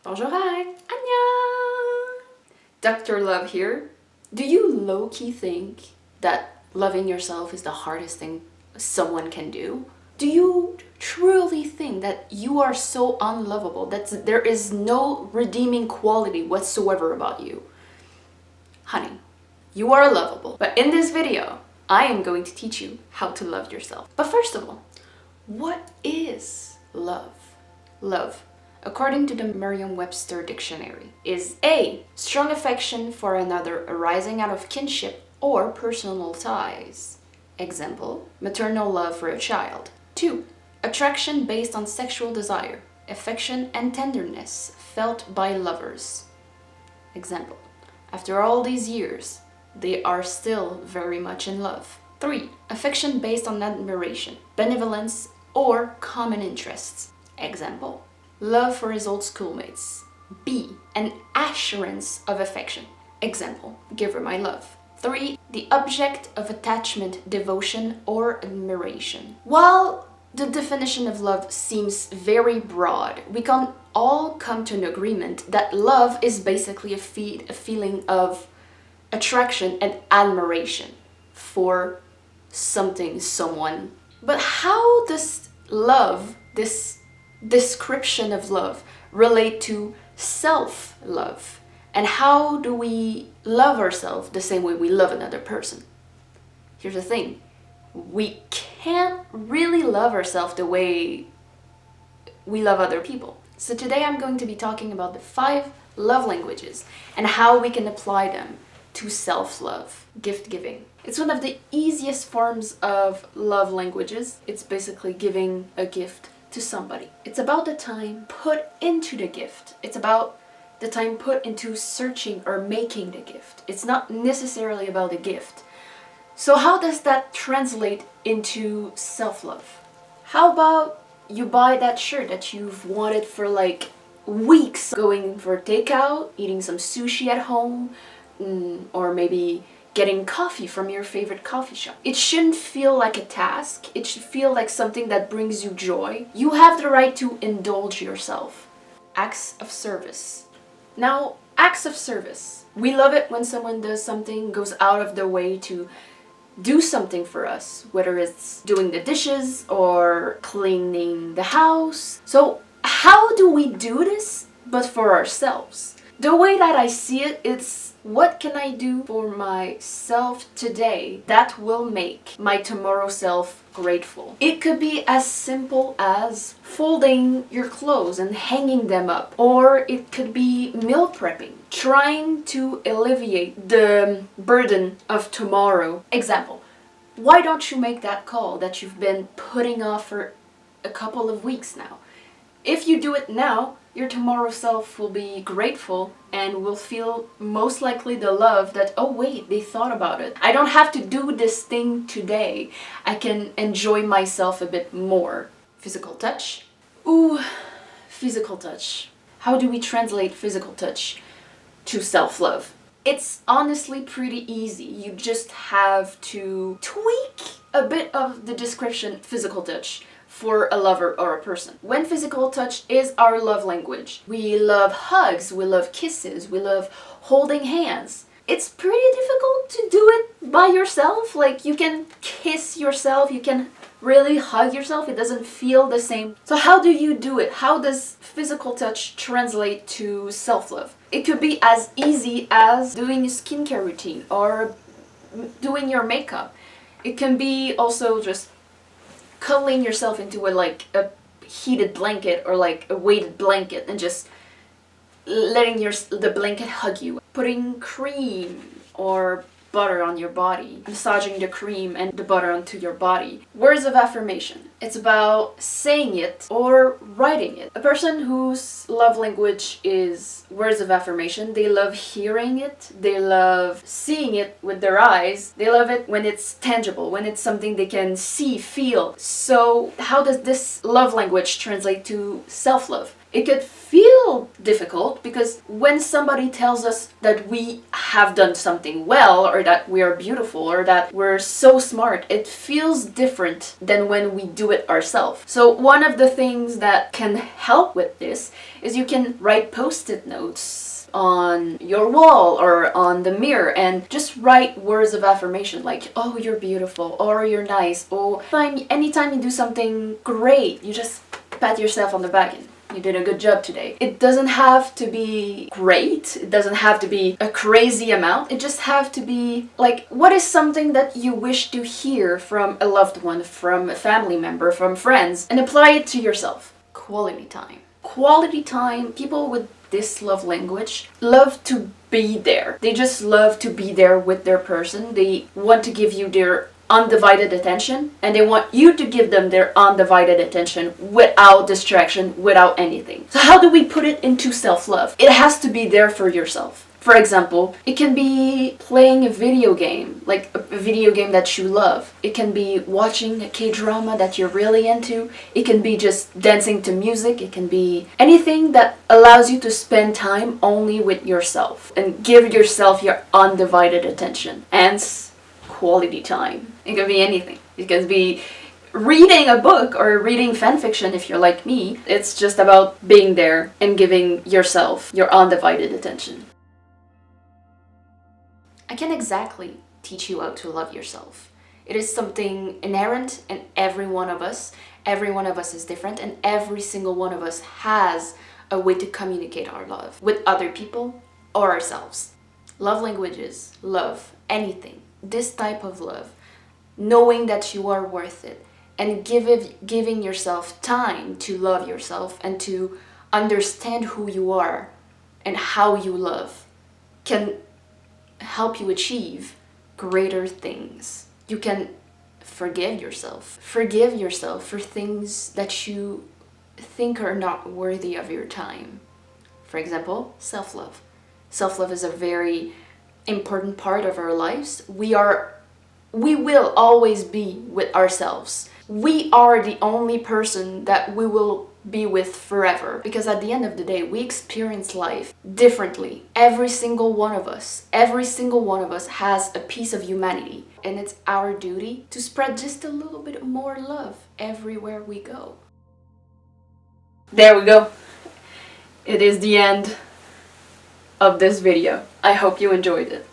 Bonjour, hi, annyeong! Dr. Love here. Do you low-key think that loving yourself is the hardest thing someone can do? Do you truly think that you are so unlovable that there is no redeeming quality whatsoever about you? Honey, you are lovable. But in this video, I am going to teach you how to love yourself. But first of all, what is love? Love, according to the Merriam-Webster dictionary, is A. Strong affection for another arising out of kinship or personal ties. Example, maternal love for a child. 2. Attraction based on sexual desire, affection and tenderness felt by lovers. Example, after all these years, they are still very much in love. 3. Affection based on admiration, benevolence, or common interests. Example, love for his old schoolmates. B. An assurance of affection. Example, give her my love. 3. The object of attachment, devotion, or admiration. While the definition of love seems very broad, we can all come to an agreement that love is basically a feeling of attraction and admiration for something, someone. But how does love, this description of love, relate to self-love? And how do we love ourselves the same way we love another person? Here's the thing. We can't really love ourselves the way we love other people. So today I'm going to be talking about the 5 love languages and how we can apply them to self-love, gift giving. It's one of the easiest forms of love languages. It's basically giving a gift to somebody. It's about the time put into the gift. It's about the time put into searching or making the gift. It's not necessarily about the gift. So how does that translate into self-love? How about you buy that shirt that you've wanted for like weeks, going for takeout, eating some sushi at home, or maybe getting coffee from your favorite coffee shop. It shouldn't feel like a task. It should feel like something that brings you joy. You have the right to indulge yourself. Acts of service. Now, acts of service. We love it when someone does something, goes out of their way to do something for us, whether it's doing the dishes or cleaning the house. So how do we do this but for ourselves? The way that I see it, it's what can I do for myself today that will make my tomorrow self grateful? It could be as simple as folding your clothes and hanging them up, or it could be meal prepping, trying to alleviate the burden of tomorrow. Example, why don't you make that call that you've been putting off for a couple of weeks now? If you do it now, your tomorrow self will be grateful and will feel most likely the love that, oh wait, they thought about it. I don't have to do this thing today. I can enjoy myself a bit more. Physical touch. Ooh, physical touch. How do we translate physical touch to self-love? It's honestly pretty easy. You just have to tweak a bit of the description physical touch for a lover or a person. When physical touch is our love language, we love hugs, we love kisses, we love holding hands. It's pretty difficult to do it by yourself. Like, you can kiss yourself, you can really hug yourself, it doesn't feel the same. So how do you do it? How does physical touch translate to self-love? It could be as easy as doing a skincare routine or doing your makeup. It can be also just cuddling yourself into a heated blanket or like a weighted blanket and just letting the blanket hug you. Putting cream or butter on your body, massaging the cream and the butter onto your body. Words of affirmation. It's about saying it or writing it. A person whose love language is words of affirmation, they love hearing it, they love seeing it with their eyes, they love it when it's tangible, when it's something they can see, feel. So how does this love language translate to self-love? It could feel difficult because when somebody tells us that we have done something well, or that we are beautiful, or that we're so smart, it feels different than when we do it ourselves. So one of the things that can help with this is you can write post-it notes on your wall or on the mirror and just write words of affirmation like, oh, you're beautiful, or you're nice, or anytime you do something great, you just pat yourself on the back and you did a good job today. It doesn't have to be great, it doesn't have to be a crazy amount, it just have to be like, what is something that you wish to hear from a loved one, from a family member, from friends, and apply it to yourself. Quality time. Quality time, people with this love language love to be there. They just love to be there with their person. They want to give you their undivided attention, and they want you to give them their undivided attention without distraction, without anything. So how do we put it into self-love? It has to be there for yourself. For example, it can be playing a video game, like a video game that you love. It can be watching a K-drama that you're really into. It can be just dancing to music. It can be anything that allows you to spend time only with yourself and give yourself your undivided attention. Hence, quality time. It can be anything. It can be reading a book or reading fan fiction if you're like me. It's just about being there and giving yourself your undivided attention. I can't exactly teach you how to love yourself. It is something inherent in every one of us. Every one of us is different, and every single one of us has a way to communicate our love with other people or ourselves. Love languages, love, anything. This type of love, knowing that you are worth it, and giving yourself time to love yourself and to understand who you are and how you love, can help you achieve greater things. You can forgive yourself. Forgive yourself for things that you think are not worthy of your time. For example, self-love. Self-love is a very important part of our lives. We will always be with ourselves. We are the only person that we will be with forever, because at the end of the day, we experience life differently. Every single one of us has a piece of humanity, and it's our duty to spread just a little bit more love everywhere we go. There we go. It is the end of this video. I hope you enjoyed it.